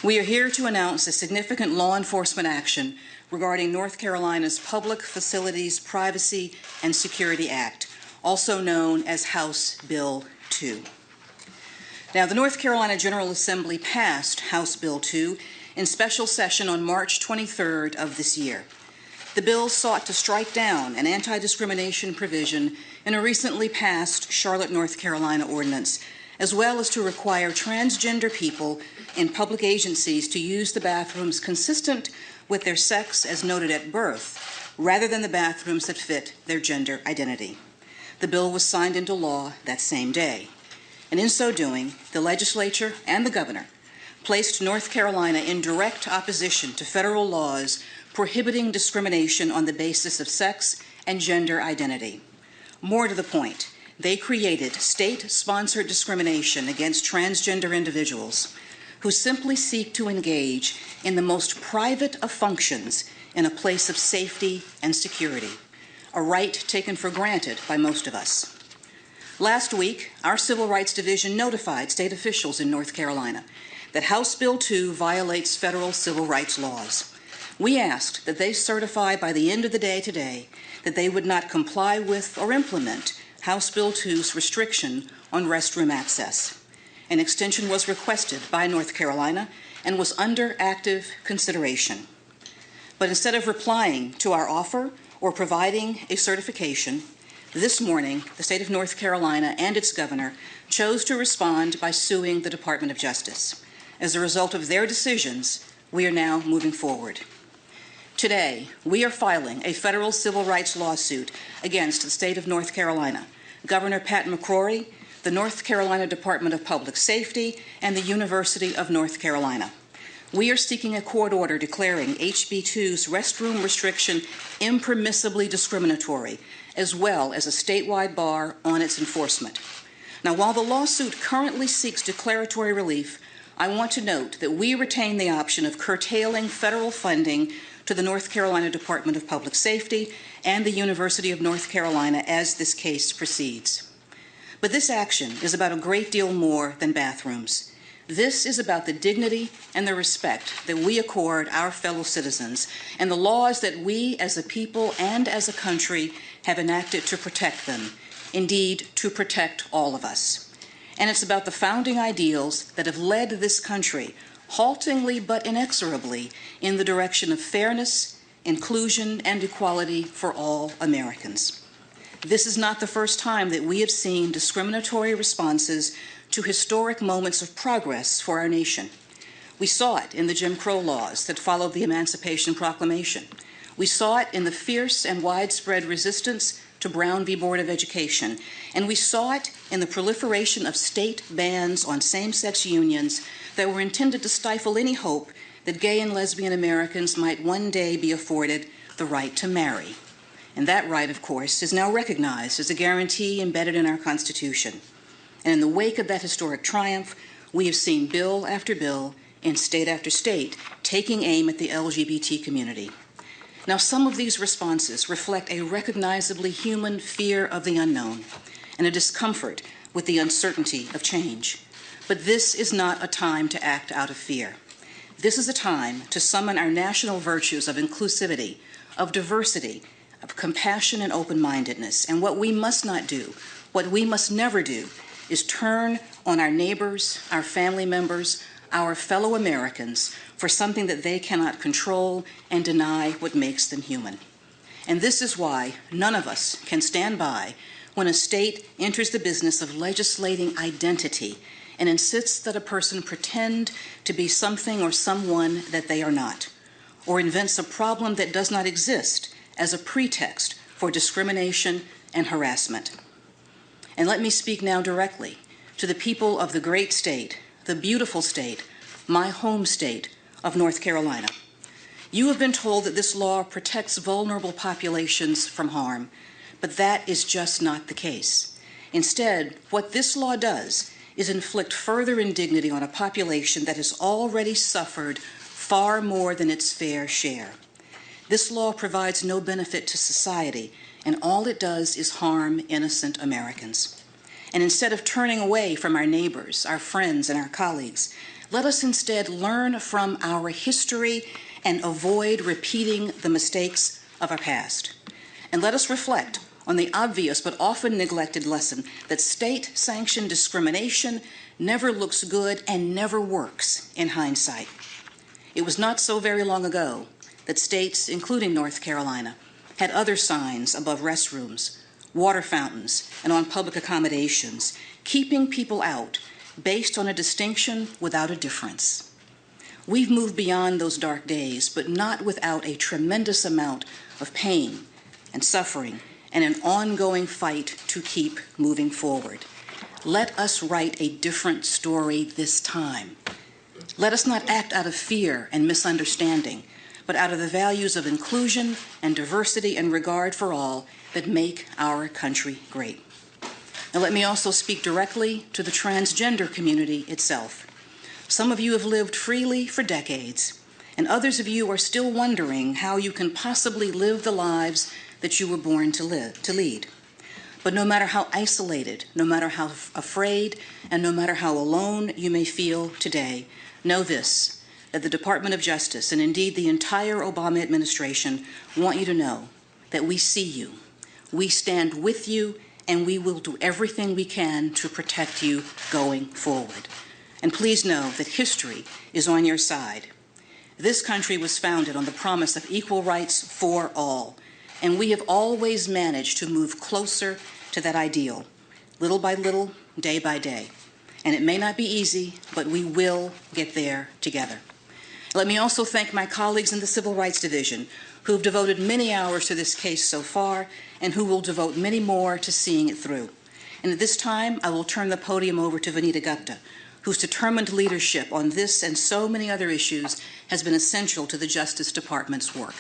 We are here to announce a significant law enforcement action regarding North Carolina's Public Facilities Privacy and Security Act, also known as House Bill 2. Now, the North Carolina General Assembly passed House Bill 2 in special session on March 23rd of this year. The bill sought to strike down an anti-discrimination provision in a recently passed Charlotte, North Carolina ordinance, as well as to require transgender people in public agencies to use the bathrooms consistent with their sex as noted at birth, rather than the bathrooms that fit their gender identity. The bill was signed into law that same day. And in so doing, the legislature and the governor placed North Carolina in direct opposition to federal laws prohibiting discrimination on the basis of sex and gender identity. More to the point, they created state-sponsored discrimination against transgender individuals who simply seek to engage in the most private of functions in a place of safety and security, a right taken for granted by most of us. Last week, our Civil Rights Division notified state officials in North Carolina that House Bill 2 violates federal civil rights laws. We asked that they certify by the end of the day today that they would not comply with or implement House Bill 2's restriction on restroom access. An extension was requested by North Carolina and was under active consideration. But instead of replying to our offer or providing a certification, this morning, the state of North Carolina and its governor chose to respond by suing the Department of Justice. As a result of their decisions, we are now moving forward. Today, we are filing a federal civil rights lawsuit against the state of North Carolina, Governor Pat McCrory, the North Carolina Department of Public Safety, and the University of North Carolina. We are seeking a court order declaring HB 2's restroom restriction impermissibly discriminatory, as well as a statewide bar on its enforcement. Now, while the lawsuit currently seeks declaratory relief, I want to note that we retain the option of curtailing federal funding to the North Carolina Department of Public Safety and the University of North Carolina as this case proceeds. But this action is about a great deal more than bathrooms. This is about the dignity and the respect that we accord our fellow citizens and the laws that we as a people and as a country have enacted to protect them, indeed, to protect all of us. And it's about the founding ideals that have led this country, haltingly but inexorably, in the direction of fairness, inclusion, and equality for all Americans. This is not the first time that we have seen discriminatory responses to historic moments of progress for our nation. We saw it in the Jim Crow laws that followed the Emancipation Proclamation. We saw it in the fierce and widespread resistance to Brown v. Board of Education, and we saw it in the proliferation of state bans on same-sex unions that were intended to stifle any hope that gay and lesbian Americans might one day be afforded the right to marry. And that right, of course, is now recognized as a guarantee embedded in our Constitution. And in the wake of that historic triumph, we have seen bill after bill in state after state taking aim at the LGBT community. Now, some of these responses reflect a recognizably human fear of the unknown and a discomfort with the uncertainty of change. But this is not a time to act out of fear. This is a time to summon our national virtues of inclusivity, of diversity, of compassion and open-mindedness. And what we must not do, what we must never do, is turn on our neighbors, our family members, our fellow Americans for something that they cannot control and deny what makes them human. And this is why none of us can stand by when a state enters the business of legislating identity and insists that a person pretend to be something or someone that they are not, or invents a problem that does not exist as a pretext for discrimination and harassment. And let me speak now directly to the people of the great state, the beautiful state, my home state of North Carolina. You have been told that this law protects vulnerable populations from harm, but that is just not the case. Instead, what this law does is inflict further indignity on a population that has already suffered far more than its fair share. This law provides no benefit to society, and all it does is harm innocent Americans. And instead of turning away from our neighbors, our friends, and our colleagues, Let us instead learn from our history and avoid repeating the mistakes of our past. And let us reflect on the obvious but often neglected lesson that state-sanctioned discrimination never looks good and never works in hindsight. It was not so very long ago that states, including North Carolina, had other signs above restrooms, water fountains, and on public accommodations, keeping people out based on a distinction without a difference. We've moved beyond those dark days, but not without a tremendous amount of pain and suffering and an ongoing fight to keep moving forward. Let us write a different story this time. Let us not act out of fear and misunderstanding, but out of the values of inclusion and diversity and regard for all that make our country great. Now, let me also speak directly to the transgender community itself. Some of you have lived freely for decades, and others of you are still wondering how you can possibly live the lives that you were born to lead. But no matter how isolated, no matter how afraid, and no matter how alone you may feel today, know this, that the Department of Justice, and indeed the entire Obama administration, want you to know that we see you, we stand with you, and we will do everything we can to protect you going forward. And please know that history is on your side. This country was founded on the promise of equal rights for all, and we have always managed to move closer to that ideal, little by little, day by day. And it may not be easy, but we will get there together. Let me also thank my colleagues in the Civil Rights Division who have devoted many hours to this case so far and who will devote many more to seeing it through. And at this time, I will turn the podium over to Vanita Gupta, whose determined leadership on this and so many other issues has been essential to the Justice Department's work.